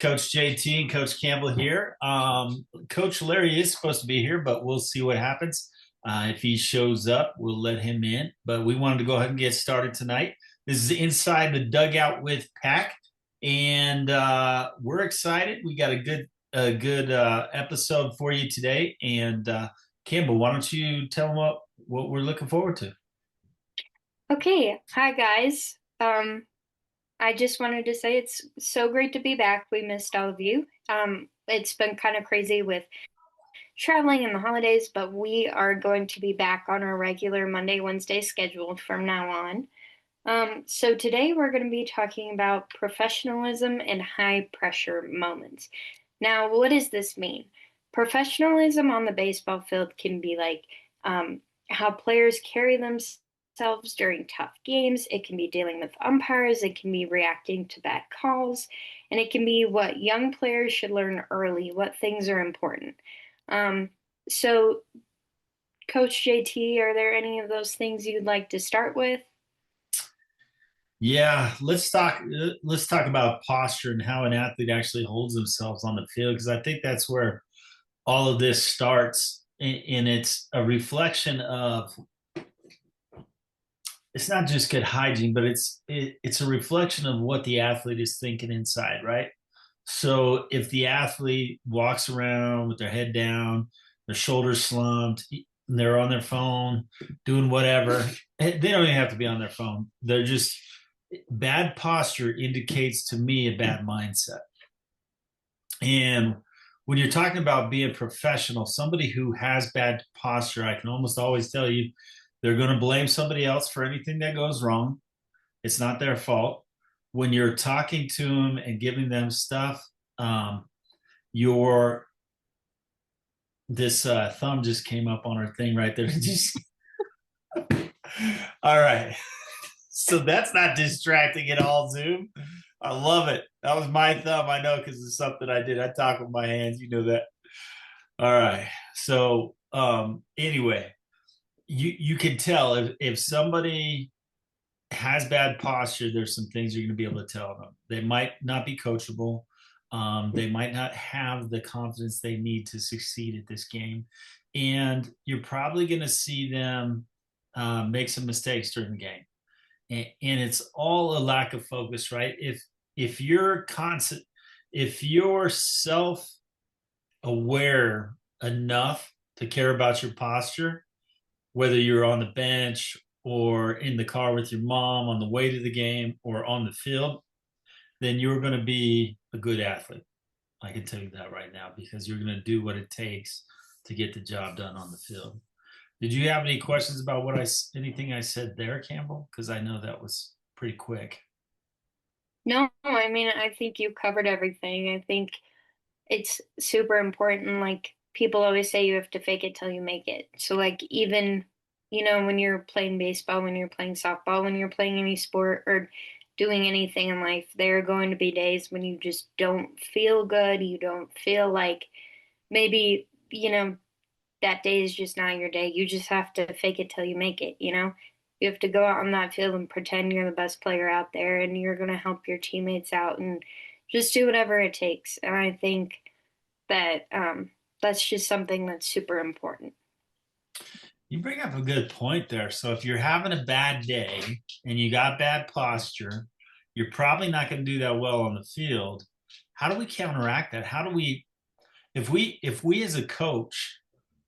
Coach JT and Coach Campbell here. Coach Larry is supposed to be here, but we'll see what happens. If he shows up, we'll let him in. But we wanted to go ahead and get started tonight. This is Inside the Dugout with Pack, and we're excited. We got a good episode for you today. And Campbell, why don't you tell them what we're looking forward to? Okay, hi guys. I just wanted to say it's so great to be back. We missed all of you. It's been kind of crazy with traveling and the holidays, but we are going to be back on our regular Monday, Wednesday schedule from now on. So today we're going to be talking about professionalism and high pressure moments. Now, what does this mean? Professionalism on the baseball field can be like how players carry themselves during tough games. It can be dealing with umpires. It can be reacting to bad calls. And it can be what young players should learn early, what things are important. Um, so, Coach JT, are there any of those things you'd like to start with? Yeah, let's talk about posture and how an athlete actually holds themselves on the field because I think that's where all of this starts, and it's a reflection of it's not just good hygiene, but it's a reflection of what the athlete is thinking inside, right? So if the athlete walks around with their head down, their shoulders slumped, and they're on their phone doing whatever, they don't even have to be on their phone. They're just bad posture indicates to me a bad mindset. And when you're talking about being professional, somebody who has bad posture, I can almost always tell you they're going to blame somebody else for anything that goes wrong. It's not their fault. When you're talking to them and giving them stuff, your this thumb just came up on our thing right there. Just all right. So that's not distracting at all, Zoom. I love it. That was my thumb. I know because it's something I did. I talk with my hands. You know that. All right. So anyway, you can tell if somebody has bad posture, there's some things you're going to be able to tell them. They might not be coachable. They might not have the confidence they need to succeed at this game. And you're probably going to see them make some mistakes during the game. And it's all a lack of focus, right? If you're constant, if you're self aware enough to care about your posture, whether you're on the bench or in the car with your mom on the way to the game or on the field, then you're going to be a good athlete. I can tell you that right now because you're going to do what it takes to get the job done on the field. Did you have any questions about anything I said there, Campbell? Because I know that was pretty quick. No, I mean, I think you covered everything. I think it's super important. Like people always say, you have to fake it till you make it. So, like, even, when you're playing baseball, when you're playing softball, when you're playing any sport or doing anything in life, there are going to be days when you just don't feel good. You don't feel like maybe, that day is just not your day. You just have to fake it till you make it. You have to go out on that field and pretend you're the best player out there and you're going to help your teammates out and just do whatever it takes. And I think that that's just something that's super important. You bring up a good point there. So if you're having a bad day and you got bad posture, you're probably not going to do that well on the field. How do we counteract that? How do we if we as a coach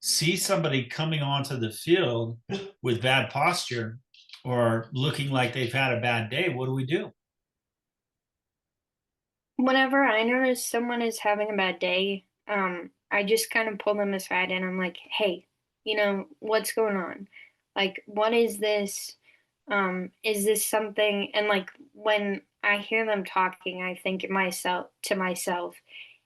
see somebody coming onto the field with bad posture or looking like they've had a bad day, what do we do? Whenever I notice someone is having a bad day, I just kind of pull them aside and I'm like, hey, what's going on? Like, what is this? Is this something? And like when I hear them talking, I think to myself,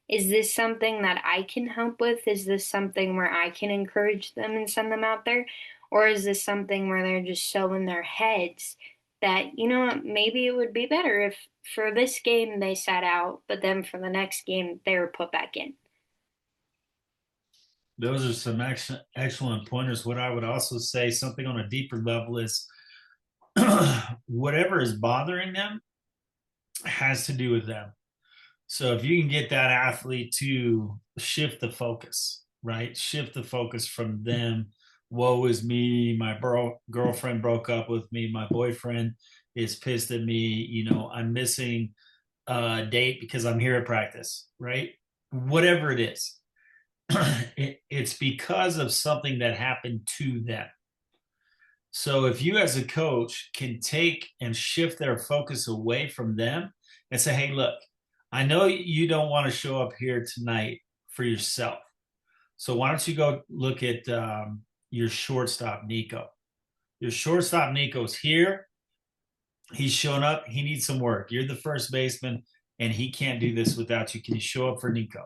is this something that I can help with? Is this something where I can encourage them and send them out there? Or is this something where they're just so in their heads that, what, maybe it would be better if for this game they sat out, but then for the next game they were put back in. Those are some excellent pointers. What I would also say, something on a deeper level, is whatever is bothering them has to do with them. So if you can get that athlete to shift the focus, right? Shift the focus from them. Woe is me. My girlfriend broke up with me. My boyfriend is pissed at me. I'm missing a date because I'm here at practice, right? Whatever it is, it's because of something that happened to them. So if you as a coach can take and shift their focus away from them and say, hey, look, I know you don't want to show up here tonight for yourself. So why don't you go look at your shortstop, Nico? Your shortstop, Nico's here. He's shown up. He needs some work. You're the first baseman, and he can't do this without you. Can you show up for Nico?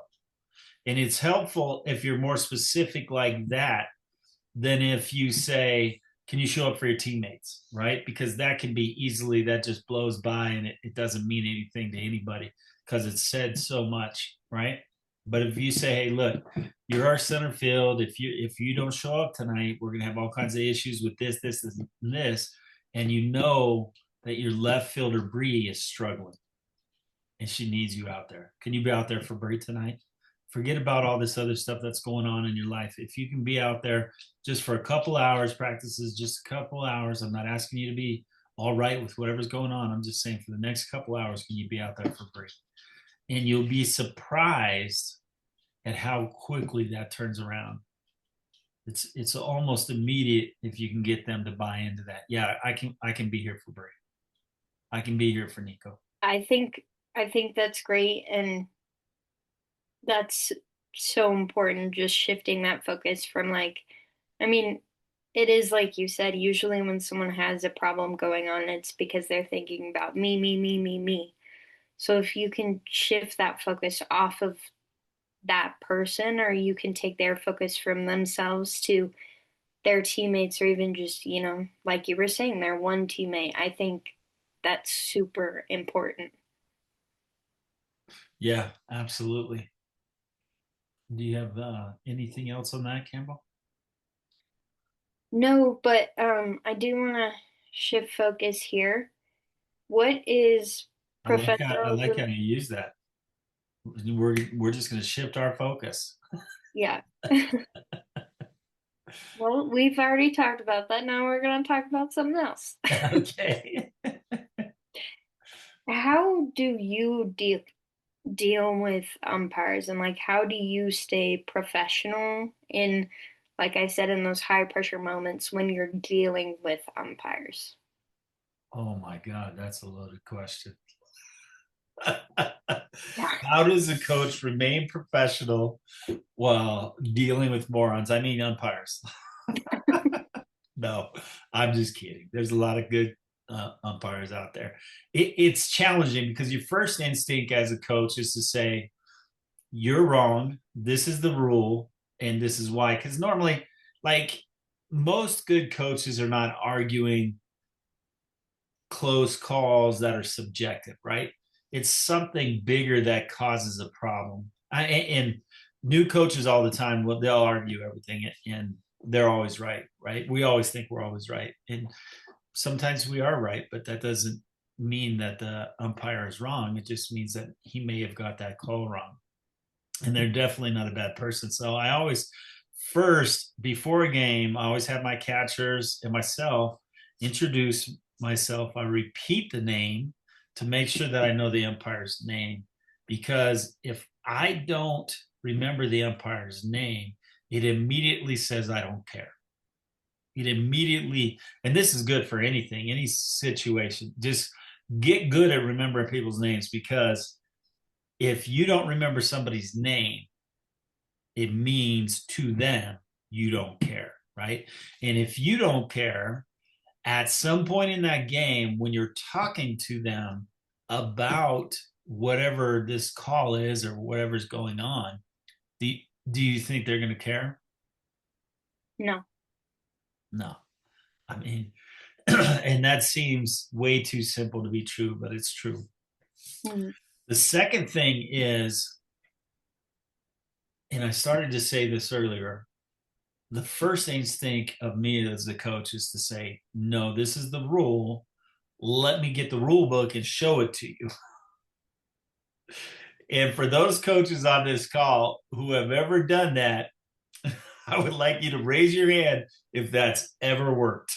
And it's helpful if you're more specific like that than if you say, can you show up for your teammates, right? Because that can be easily, that just blows by and it doesn't mean anything to anybody because it's said so much, right? But if you say, hey, look, you're our center field. If you don't show up tonight, we're gonna have all kinds of issues with this, and this, and you know that your left fielder Bree is struggling and she needs you out there. Can you be out there for Bree tonight? Forget about all this other stuff that's going on in your life. If you can be out there just for a couple hours, practices just a couple hours. I'm not asking you to be all right with whatever's going on. I'm just saying for the next couple hours, can you be out there for free? And you'll be surprised at how quickly that turns around. It's almost immediate if you can get them to buy into that. Yeah, I can be here for Brie. I can be here for Nico. I think that's great, and that's so important, just shifting that focus from like, I mean, it is like you said, usually when someone has a problem going on, it's because they're thinking about me, me, me, me, me. So if you can shift that focus off of that person, or you can take their focus from themselves to their teammates, or even just, like you were saying, their one teammate, I think that's super important. Yeah, absolutely. Do you have anything else on that, Campbell? No, but I do want to shift focus here. What is I like how professionalism? you use that. We're just going to shift our focus. Yeah. Well, we've already talked about that. Now we're going to talk about something else. Okay. How do you deal with umpires, and like how do you stay professional in, like I said, in those high pressure moments when you're dealing with umpires? Oh my God, that's a loaded question. Yeah. How does a coach remain professional while dealing with morons? I mean, umpires. No, I'm just kidding. There's a lot of good umpires out there. It's challenging because your first instinct as a coach is to say, you're wrong. This is the rule, and this is why. Because normally, like most good coaches are not arguing close calls that are subjective, right? It's something bigger that causes a problem. And new coaches all the time, well, they'll argue everything, and they're always right, right? We always think we're always right, and sometimes we are right, but that doesn't mean that the umpire is wrong. It just means that he may have got that call wrong, and they're definitely not a bad person. So I always first before a game, I always have my catchers and myself introduce myself. I repeat the name to make sure that I know the umpire's name, because if I don't remember the umpire's name, it immediately says I don't care. It immediately, and this is good for anything, any situation. Just get good at remembering people's names, because if you don't remember somebody's name, it means to them you don't care, right? And if you don't care, at some point in that game, when you're talking to them about whatever this call is or whatever's going on, do, do you think they're going to care? No. No. I mean, and that seems way too simple to be true, but it's true. Mm. The second thing is, and I started to say this earlier, the first instinct of me as a coach is to say, no, this is the rule. Let me get the rule book and show it to you. And for those coaches on this call who have ever done that, I would like you to raise your hand if that's ever worked.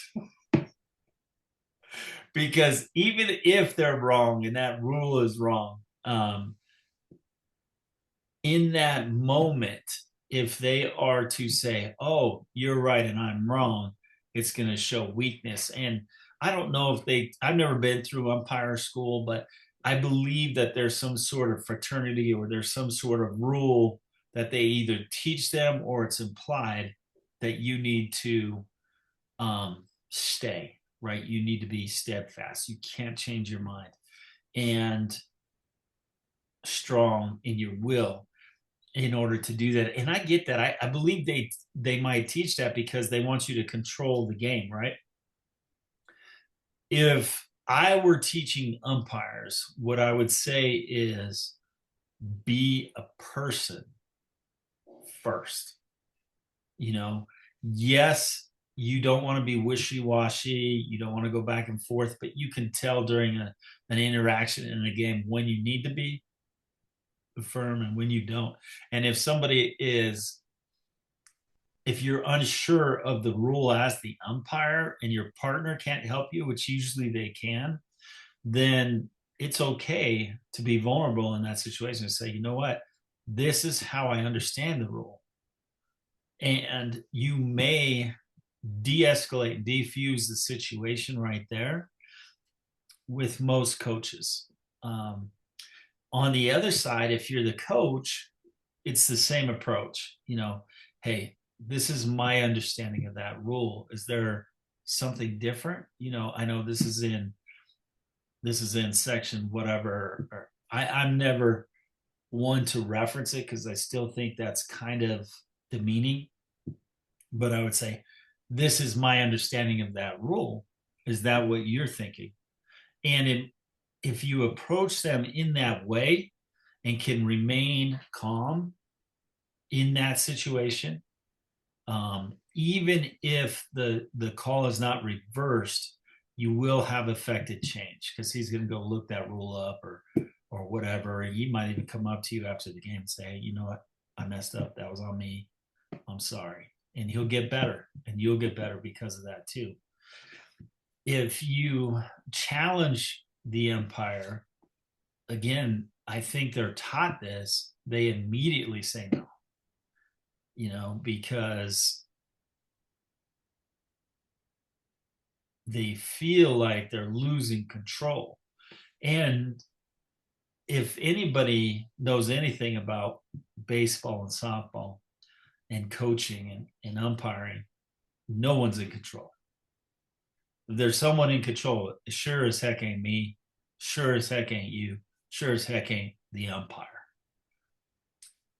Because even if they're wrong and that rule is wrong, in that moment, if they are to say, oh, you're right and I'm wrong, it's going to show weakness. And I don't know if I've never been through umpire school, but I believe that there's some sort of fraternity or there's some sort of rule that they either teach them or it's implied that you need to stay, right? You need to be steadfast. You can't change your mind and strong in your will in order to do that. And I get that. I believe they might teach that because they want you to control the game, right? If I were teaching umpires, what I would say is be a person first. You know, yes, you don't want to be wishy-washy, you don't want to go back and forth, but you can tell during an interaction in a game when you need to be firm and when you don't. And if you're unsure of the rule as the umpire and your partner can't help you, which usually they can, then it's okay to be vulnerable in that situation and say, you know what, this is how I understand the rule. And you may de-escalate, defuse the situation right there with most coaches. On the other side, if you're the coach, it's the same approach. You know, hey, this is my understanding of that rule. Is there something different? You know, I know this is in section whatever. I'm never one to reference it because I still think that's kind of demeaning. But I would say, this is my understanding of that rule. Is that what you're thinking? And if you approach them in that way and can remain calm in that situation, even if the call is not reversed, you will have affected change because he's going to go look that rule up or whatever. And he might even come up to you after the game and say, hey, you know what? I messed up. That was on me. I'm sorry. And he'll get better and you'll get better because of that too. If you challenge the umpire, again, I think they're taught this, they immediately say no, you know, because they feel like they're losing control. And if anybody knows anything about baseball and softball and coaching and umpiring, no one's in control. If there's someone in control, it sure as heck ain't me, sure as heck ain't you, sure as heck ain't the umpire.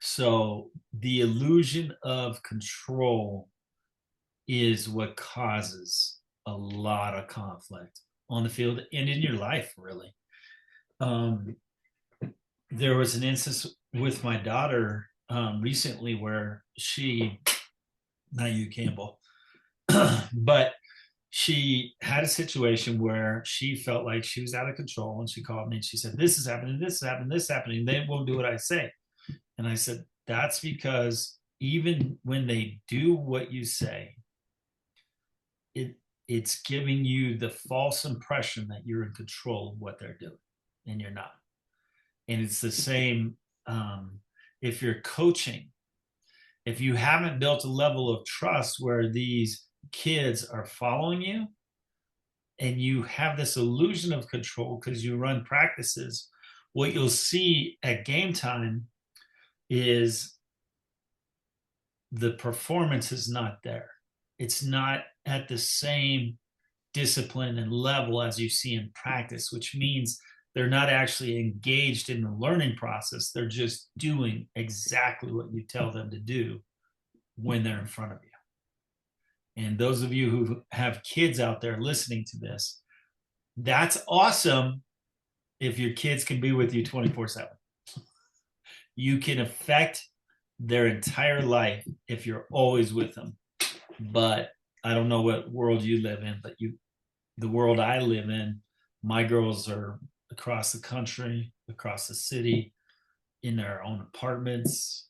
So the illusion of control is what causes a lot of conflict on the field and in your life, really. There was an instance with my daughter recently where not you, Campbell, but she had a situation where she felt like she was out of control and she called me and she said, this is happening, this is happening, this is happening. They won't do what I say. And I said, that's because even when they do what you say, it's giving you the false impression that you're in control of what they're doing, and you're not. And it's the same if you're coaching. If you haven't built a level of trust where these kids are following you, and you have this illusion of control because you run practices, what you'll see at game time is the performance is not there. It's not at the same discipline and level as you see in practice, which means they're not actually engaged in the learning process. They're just doing exactly what you tell them to do when they're in front of you. And those of you who have kids out there listening to this, that's awesome if your kids can be with you 24/7. You can affect their entire life if you're always with them. But I don't know what world you live in, but the world I live in, my girls are across the country, across the city, in their own apartments,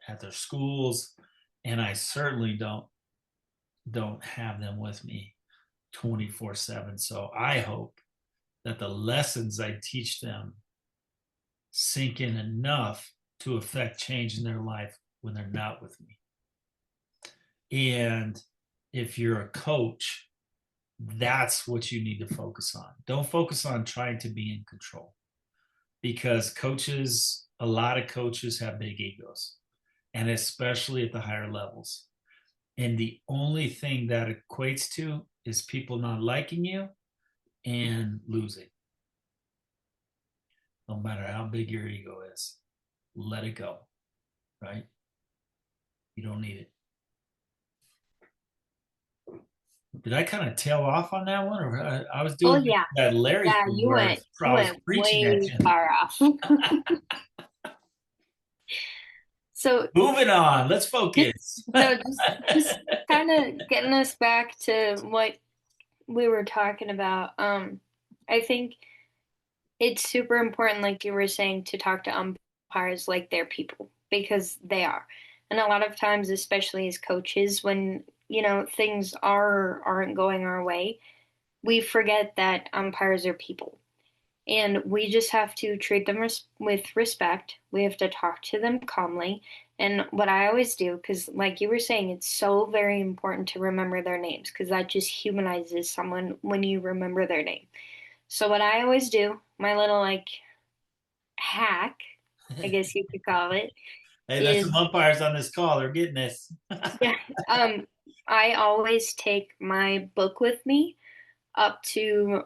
at their schools, and I certainly don't have them with me 24/7. So I hope that the lessons I teach them sink in enough to affect change in their life when they're not with me. And if you're a coach, that's what you need to focus on. Don't focus on trying to be in control, because a lot of coaches have big egos, and especially at the higher levels. And the only thing that equates to is people not liking you and losing. No matter how big your ego is, let it go, right? You don't need it. Did I kind of tail off on that one, or I was Oh doing yeah. that Larry Yeah, thing you where went I you was went preaching at way you? far off. So Moving on, let's focus. so just kind of getting us back to what we were talking about. I think it's super important, like you were saying, to talk to umpires like they're people because they are. And a lot of times, especially as coaches, when things aren't going our way, we forget that umpires are people. And we just have to treat them with respect. We have to talk to them calmly. And what I always do, because like you were saying, it's so very important to remember their names because that just humanizes someone when you remember their name. So what I always do, my little like hack, I guess you could call it, Hey, there's is some umpires on this call. They're getting this. yeah, I always take my book with me up to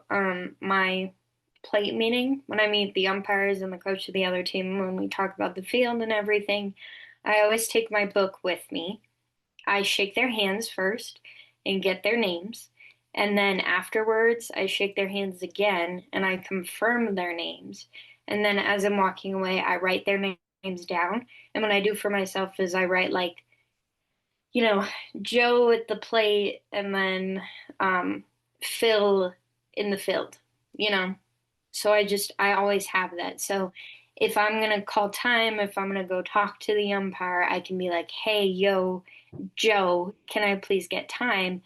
my plate meeting when I meet the umpires and the coach of the other team when we talk about the field and everything. I always take my book with me. I shake their hands first and get their names. And then afterwards, I shake their hands again and I confirm their names. And then as I'm walking away, I write their names down. And what I do for myself is I write like, you know, Joe at the plate and then Phil in the field, you know. So I always have that. So if I'm gonna call time, if I'm gonna go talk to the umpire, I can be like, hey, yo, Joe, can I please get time?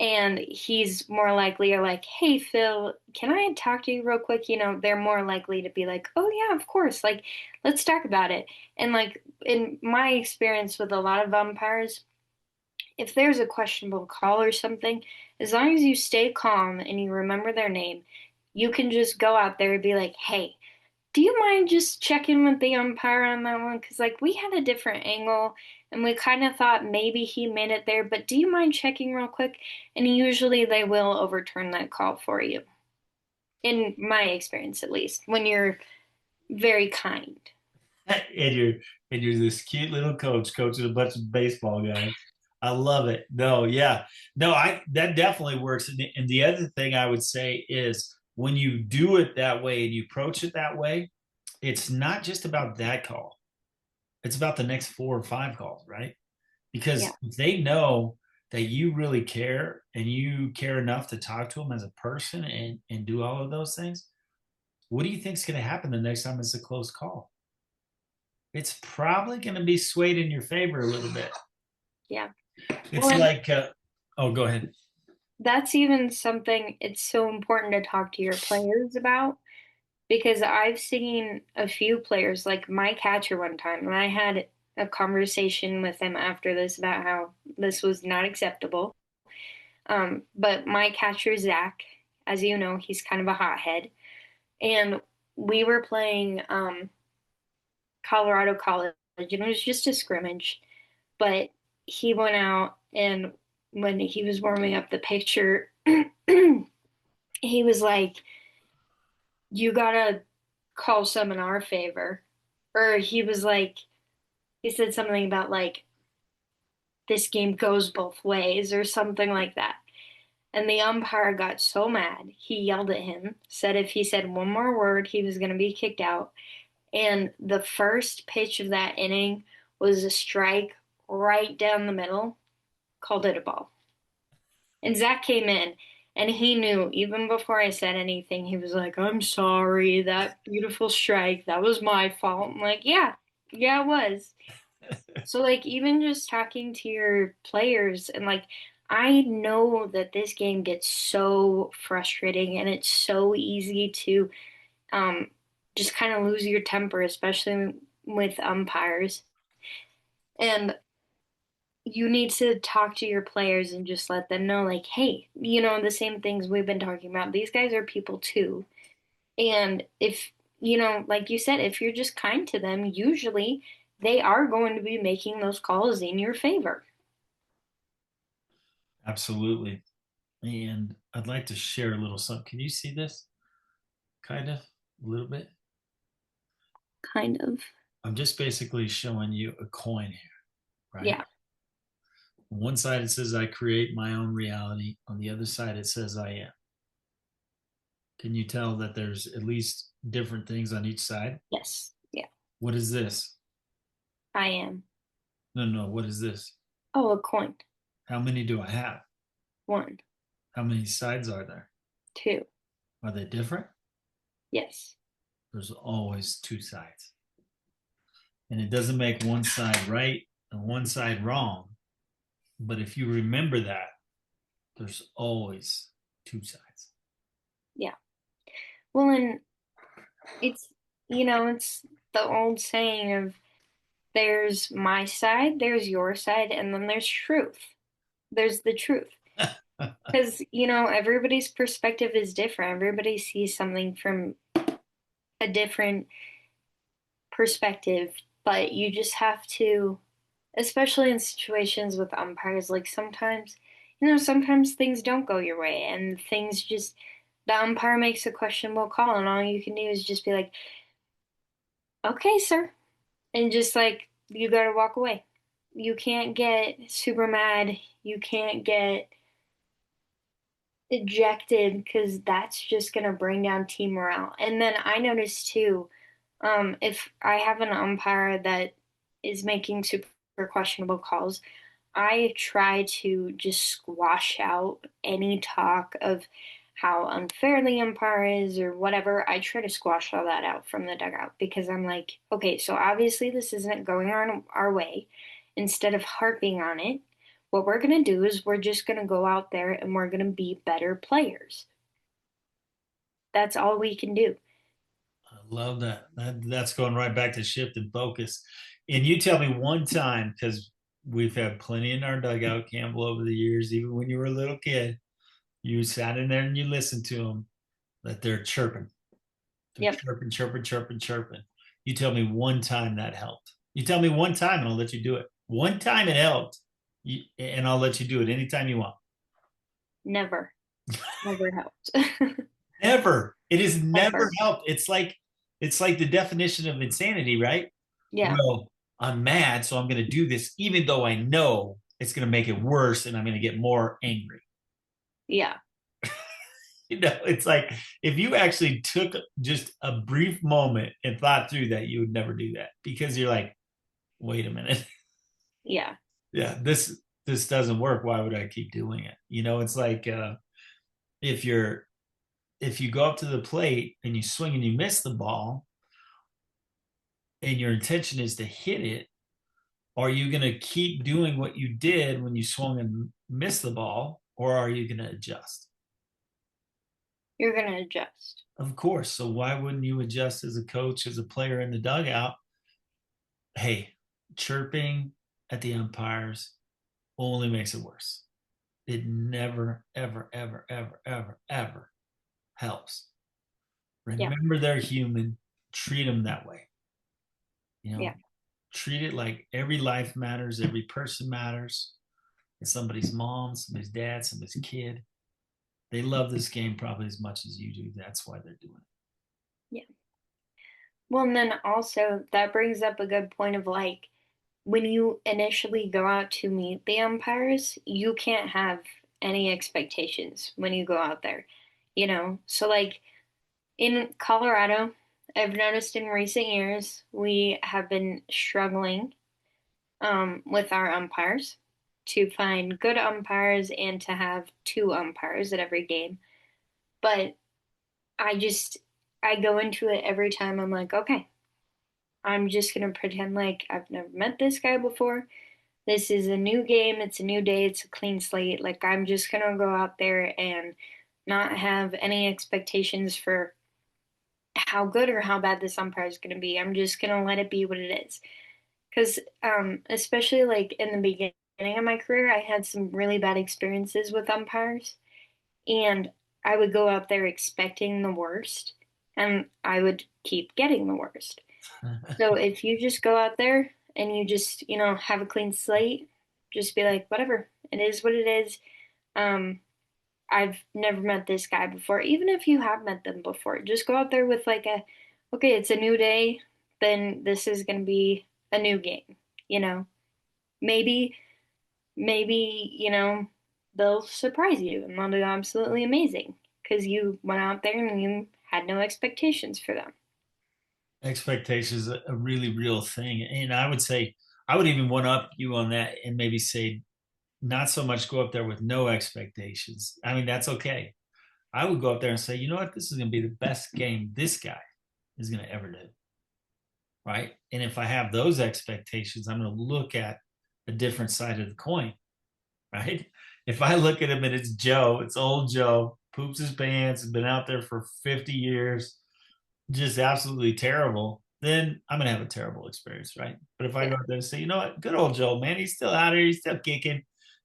And he's more likely or like, hey, Phil, can I talk to you real quick? They're more likely to be like, oh yeah, of course. Like, let's talk about it. And like in my experience with a lot of umpires, if there's a questionable call or something, as long as you stay calm and you remember their name, you can just go out there and be like, hey, do you mind just checking with the umpire on that one? Because, like, we had a different angle and we kind of thought maybe he made it there, but do you mind checking real quick? And usually they will overturn that call for you, in my experience at least, when you're very kind. and you're and you're this cute little coach coaching a bunch of baseball guys. I love it. No, yeah, no, I that definitely works. And the other thing I would say is when you do it that way and you approach it that way, it's not just about that call. It's about the next 4 or 5 calls, right? Yeah. Because if they know that you really care and you care enough to talk to them as a person and do all of those things, what do you think is going to happen the next time it's a close call? It's probably going to be swayed in your favor a little bit. Yeah. Well, It's and like, oh, go ahead. that's even something it's so important to talk to your players about because I've seen a few players, like my catcher one time, and I had a conversation with him after this about how this was not acceptable. But my catcher, Zach, as you know, he's kind of a hothead. And we were playing Colorado College, and it was just a scrimmage. But he went out, and when he was warming up the pitcher, he was like, you gotta call some in our favor. Or he was like, he said something about like, this game goes both ways or something like that. And the umpire got so mad, he yelled at him, said if he said one more word, he was going to be kicked out. And the first pitch of that inning was a strike right down the middle, called it a ball. And Zach came in, And he knew even before I said anything, he was like, I'm sorry, that beautiful strike, that was my fault. I'm like, yeah, yeah, it was. So, like, even just talking to your players, and like, I know that this game gets so frustrating and it's so easy to um, just kind of lose your temper, especially with umpires. And you need to talk to your players and just let them know, like, hey, the same things we've been talking about. These guys are people too. And if, like you said, if you're just kind to them, usually they are going to be making those calls in your favor. Absolutely. And I'd like to share a little something. Can you see this? Kind of, a little bit. Kind of. I'm just basically showing you a coin here, right? Yeah. On one side it says I create my own reality. On the other side it says I am. Can you tell that there's at least different things on each side? Yes. Yeah. What is this? I am. No, no, what is this? Oh, a coin. How many do I have? One. How many sides are there? Two. Are they different? Yes. There's always two sides. And it doesn't make one side right and one side wrong. But if you remember that, there's always two sides. Yeah. Well, and it's, it's the old saying of there's my side, there's your side, and then there's truth. There's the truth. Because, everybody's perspective is different. Everybody sees something from a different perspective, but you just have to, especially in situations with umpires, like sometimes things don't go your way and things just, the umpire makes a questionable call, and all you can do is just be like, okay, sir. And just like, you gotta walk away. You can't get super mad. You can't get ejected because that's just gonna bring down team morale. And then I noticed too, if I have an umpire that is making super questionable calls, I try to just squash out any talk of how unfair the umpire is or whatever. I try to squash all that out from the dugout because I'm like, okay, so obviously this isn't going on our way. Instead of harping on it, what we're going to do is we're just going to go out there and we're going to be better players. That's all we can do. I love that's going right back to shift and focus. And you tell me one time, because we've had plenty in our dugout, Campbell, over the years, even when you were a little kid, you sat in there and you listened to them, that they're chirping. They're Yep, chirping, chirping, chirping, chirping. You tell me one time that helped. You tell me one time and I'll let you do it. One time it helped, and I'll let you do it anytime you want. never, never helped. Never. It has never Never. helped. It's like the definition of insanity, right? Yeah, Well, I'm mad, so I'm going to do this, even though I know it's going to make it worse, and I'm going to get more angry. yeah, It's like if you actually took just a brief moment and thought through that, you would never do that because you're like, wait a minute. yeah, Yeah, this doesn't work. Why would I keep doing it? It's like if you're if you go up to the plate and you swing and you miss the ball, and your intention is to hit it, are you going to keep doing what you did when you swung and missed the ball, or are you going to adjust? you're gonna adjust. Of course. So why wouldn't you adjust as a coach, as a player in the dugout? Hey, chirping at the umpires only makes it worse. It never, ever, ever, ever, ever, ever helps. Yeah, Remember they're human. Treat them that way. You yeah, know, treat it like every life matters, every person matters. It's somebody's mom, somebody's dad, somebody's kid. They love this game probably as much as you do. That's why they're doing yeah. Well, and then also that brings up a good point of like when you initially go out to meet the umpires, you can't have any expectations when you go out there, So like in Colorado, I've noticed in recent years we have been struggling with our umpires. to find good umpires and to have two umpires at every game. But I just, I go into it every time. I'm like, okay, I'm just gonna pretend like I've never met this guy before. This is a new game, it's a new day, it's a clean slate. Like, I'm just gonna go out there and not have any expectations for how good or how bad this umpire is gonna be. I'm just gonna let it be what it is. Because, especially like in the beginning of my career, I had some really bad experiences with umpires, and I would go out there expecting the worst, and I would keep getting the worst. So if you just go out there and you just, have a clean slate, just be like, whatever, it is what it is. Um, I've never met this guy before. Even if you have met them before, just go out there with like okay, it's a new day, then this is going to be a new game, you know? Maybe, maybe, they'll surprise you and they'll do absolutely amazing because you went out there and you had no expectations for them. Expectation is a really real thing. And I would say, I would even one up you on that and maybe say, not so much go up there with no expectations. I mean, that's okay. I would go up there and say, you know what? This is going to be the best game this guy is going to ever do. Right. And if I have those expectations, I'm going to look at a different side of the coin. Right. If I look at him and it's Joe, it's old Joe, poops his pants, has been out there for 50 years, just absolutely terrible, then I'm gonna have a terrible experience, right? But if I go Yeah. out there and say, you know what, good old Joe, man, he's still out here, he's still kicking,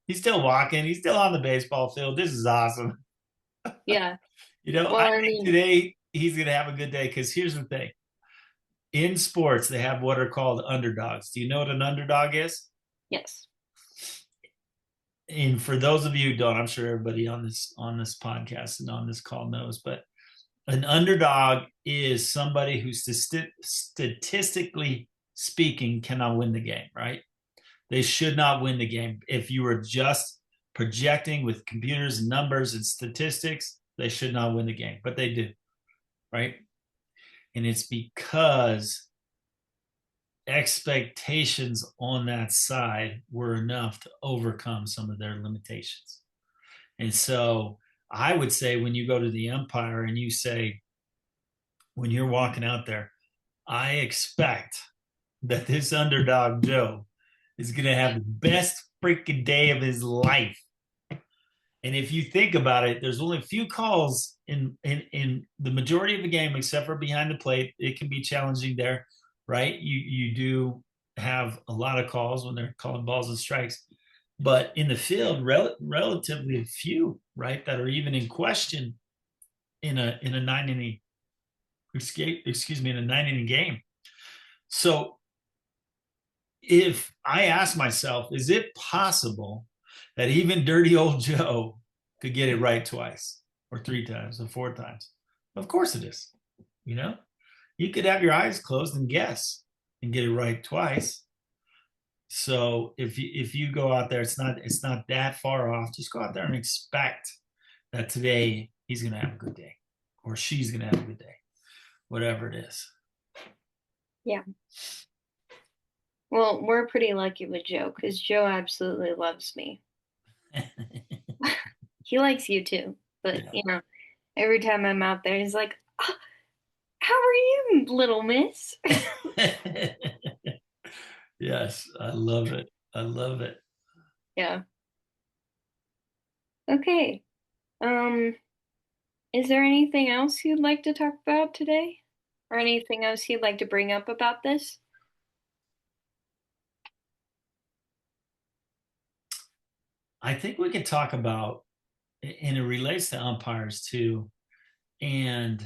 he's still walking, he's still on the baseball field. This is awesome. Yeah. I Well, I think mean, today he's gonna have a good day because here's the thing: in sports, they have what are called underdogs. Do you know what an underdog is? yes. And for those of you who don't, I'm sure everybody on this podcast and on this call knows, but an underdog is somebody who statistically speaking cannot win the game, right? They should not win the game. If you were just projecting with computers and numbers and statistics, they should not win the game, but they do, right? And it's because expectations on that side were enough to overcome some of their limitations. And so I would say when you go to the umpire and you say, when you're walking out there, I expect that this underdog Joe is going to have the best freaking day of his life. And if you think about it, there's only a few calls in the majority of the game, except for behind the plate. It can be challenging there, right? You do have a lot of calls when they're calling balls and strikes, but in the field, relatively few, right, that are even in question in a 9 inning excuse me in a 9 inning game. So if I ask myself, is it possible that even dirty old Joe could get it right twice or three times or four times? Of course it is. You know, you could have your eyes closed and guess and get it right twice. So if you go out there, it's not that far off. Just go out there and expect that today he's going to have a good day or she's going to have a good day, whatever it is. Yeah. Well, we're pretty lucky with Joe because Joe absolutely loves me. He likes you too, but Yeah. every time I'm out there, he's like, "Ah, how are you, little miss?" Yes, I love it. I love it. Yeah. Okay. Um, is there anything else you'd like to talk about today? Or anything else you'd like to bring up about this? I think we can talk about, and it relates to umpires too, and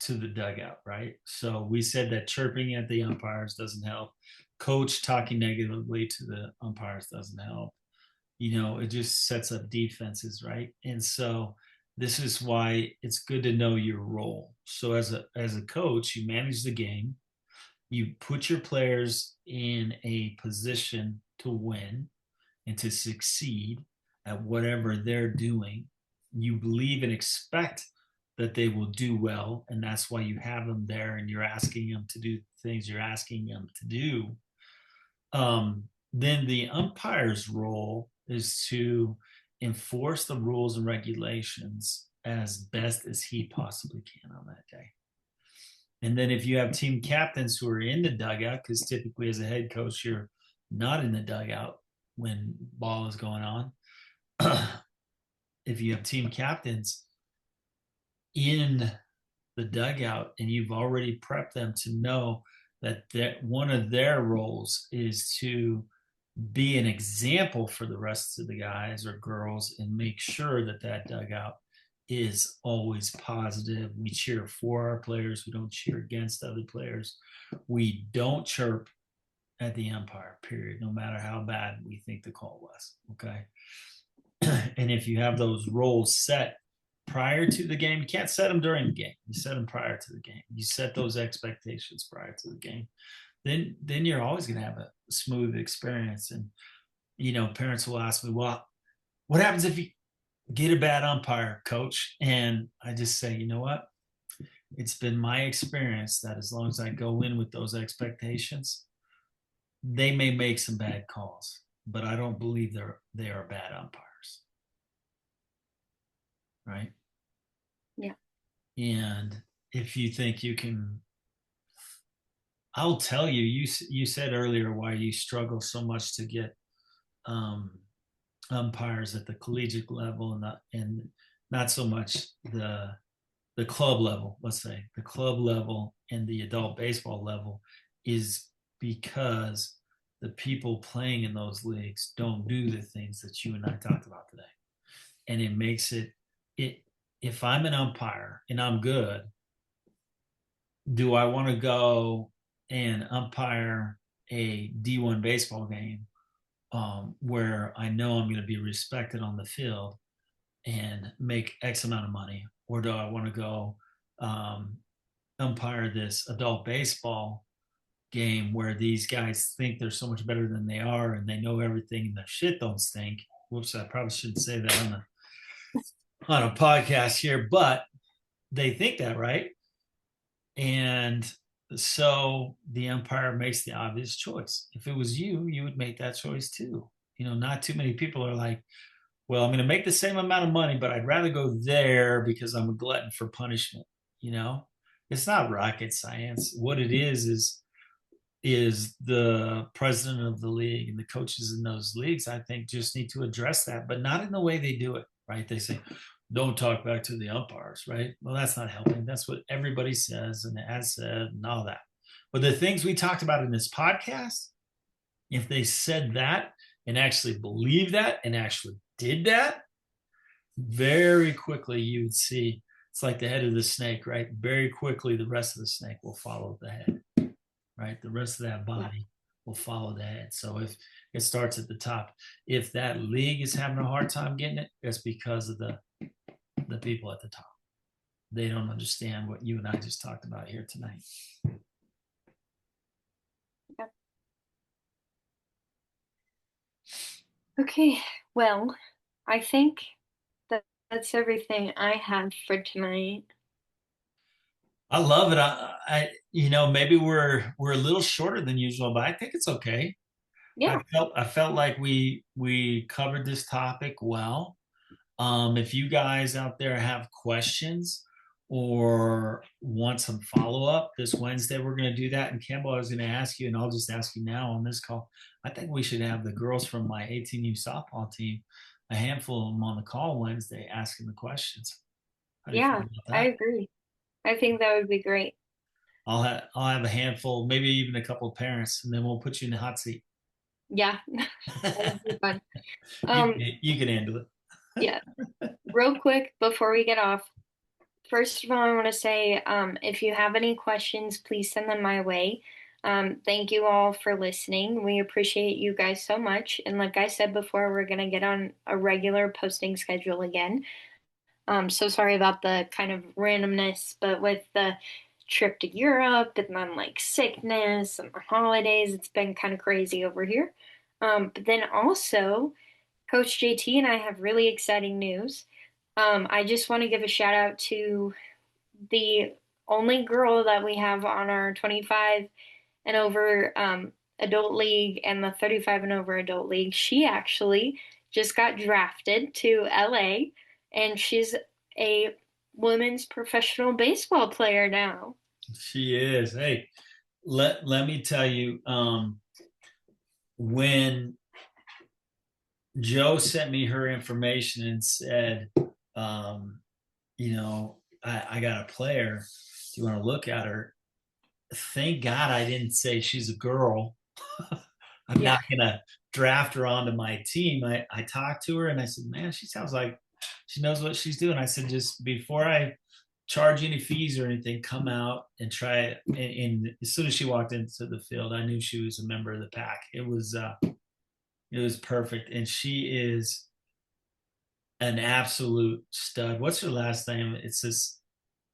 to the dugout, right? So we said that chirping at the umpires doesn't help. Coach talking negatively to the umpires doesn't help. It just sets up defenses, right? And so this is why it's good to know your role. So as a coach, you manage the game, you put your players in a position to win and to succeed at whatever they're doing. You believe and expect that they will do well, and that's why you have them there and you're asking them to do things you're asking them to do. then the umpire's role is to enforce the rules and regulations as best as he possibly can on that day. And then if you have team captains who are in the dugout, because typically as a head coach, you're not in the dugout when ball is going on. If you have team captains in the dugout and you've already prepped them to know that one of their roles is to be an example for the rest of the guys or girls and make sure that that dugout is always positive. We cheer for our players. We don't cheer against other players. We don't chirp at the umpire, period, no matter how bad we think the call was. Okay. And if you have those roles set prior to the game, you can't set them during the game. You set them prior to the game. You set those expectations prior to the game. Then you're always going to have a smooth experience. And parents will ask me, well, what happens if you get a bad umpire, coach? And I just say, you know what? It's been my experience that as long as I go in with those expectations, they may make some bad calls, but I don't believe they are bad umpires. Right? Yeah. And if you think you can, I'll tell you, you said earlier why you struggle so much to get umpires at the collegiate level and not so much the club level. Let's say the club level and the adult baseball level is because the people playing in those leagues don't do the things that you and I talked about today, and it makes it. If I'm an umpire and I'm good, do I want to go and umpire a D1 baseball game where I know I'm going to be respected on the field and make X amount of money? Or do I want to go umpire this adult baseball game where these guys think they're so much better than they are and they know everything and their shit don't stink? Whoops, I probably shouldn't say that on a podcast here, but they think that, right? And so the umpire makes the obvious choice. If it was you, you would make that choice too. Not too many people are like, well, I'm going to make the same amount of money, but I'd rather go there because I'm a glutton for punishment. It's not rocket science. What it is the president of the league and the coaches in those leagues, I think, just need to address that, but not in the way they do it, right? They say, don't talk back to the umpires, right? Well, that's not helping. That's what everybody says and has said and all that. But the things we talked about in this podcast, if they said that and actually believed that and actually did that, very quickly you would see it's like the head of the snake, right? Very quickly, the rest of the snake will follow the head, right? The rest of that body will follow the head. So if it starts at the top, if that league is having a hard time getting it, it's because of the people at the top. They don't understand what you and I just talked about here tonight. Yep. Okay, well, I think that's everything I have for tonight. I love it. Maybe we're a little shorter than usual, but I think it's okay. Yeah. I felt like we covered this topic well. If you guys out there have questions or want some follow up this Wednesday, we're going to do that. And Campbell, I was going to ask you, and I'll just ask you now on this call. I think we should have the girls from my 18U softball team, a handful of them on the call Wednesday, asking the questions. How do you feel Yeah, about I that? agree. I think that would be great. I'll have a handful, maybe even a couple of parents, and then we'll put you in the hot seat. Yeah, that would be fun. you Um, you can handle it. yeah, real quick before we get off, first of all, I want to say, if you have any questions, please send them my way. Thank you all for listening. We appreciate you guys so much. And like I said before, we're gonna get on a regular posting schedule again. So sorry about the kind of randomness, but with the trip to Europe and then like sickness and the holidays, it's been kind of crazy over here. But then also, Coach JT and I have really exciting news. I just want to give a shout out to the only girl that we have on our 25 and over adult league and the 35 and over adult league. She actually just got drafted to LA, and she's a women's professional baseball player now. She is. Hey, let me tell you, when Joe sent me her information and said, um, I got a player. Do you want to look at her? Thank God I didn't say she's a girl. I'm Yeah. not gonna draft her onto my team. I talked to her and I said, man, she sounds like she knows what she's doing. I said, just before I charge any fees or anything, come out and try it. And as soon as she walked into the field, I knew she was a member of the pack. It was perfect, and she is an absolute stud. What's her last name? It's this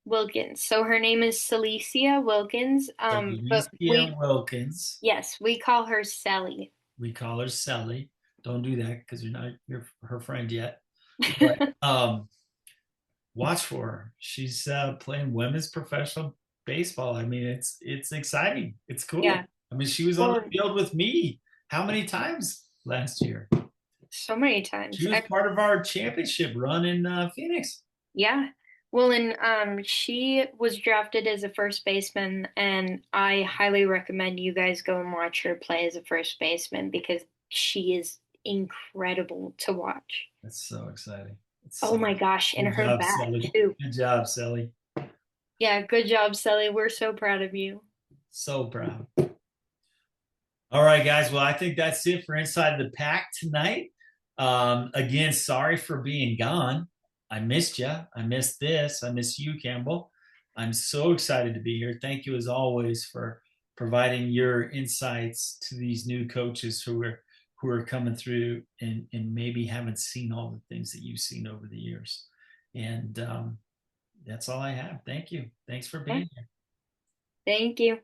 Wilkins. So her name is Celicia Wilkins. But Celicia Wilkins. yes, we call her Sally. We call her Sally. Don't do that because you're not her friend yet. But watch for her. She's playing women's professional baseball. I mean, it's exciting. It's cool. Yeah. I mean, she was on Well, the field with me how many times last year? so many times. She was part of our championship run in Phoenix. Yeah. Well, and she was drafted as a first baseman, and I highly recommend you guys go and watch her play as a first baseman because she is incredible to watch. That's so exciting. Oh my gosh, and Good her job, bat Sally. too. Good job, Sally. Yeah, good job, Sally. We're so proud of you. So proud. All right, guys. Well, I think that's it for Inside the Pack tonight. Again, sorry for being gone. I missed you. I missed this. I miss you, Campbell. I'm so excited to be here. Thank you, as always, for providing your insights to these new coaches who are coming through and maybe haven't seen all the things that you've seen over the years. And that's all I have. Thank you. Thanks for Yeah, being here. thank you.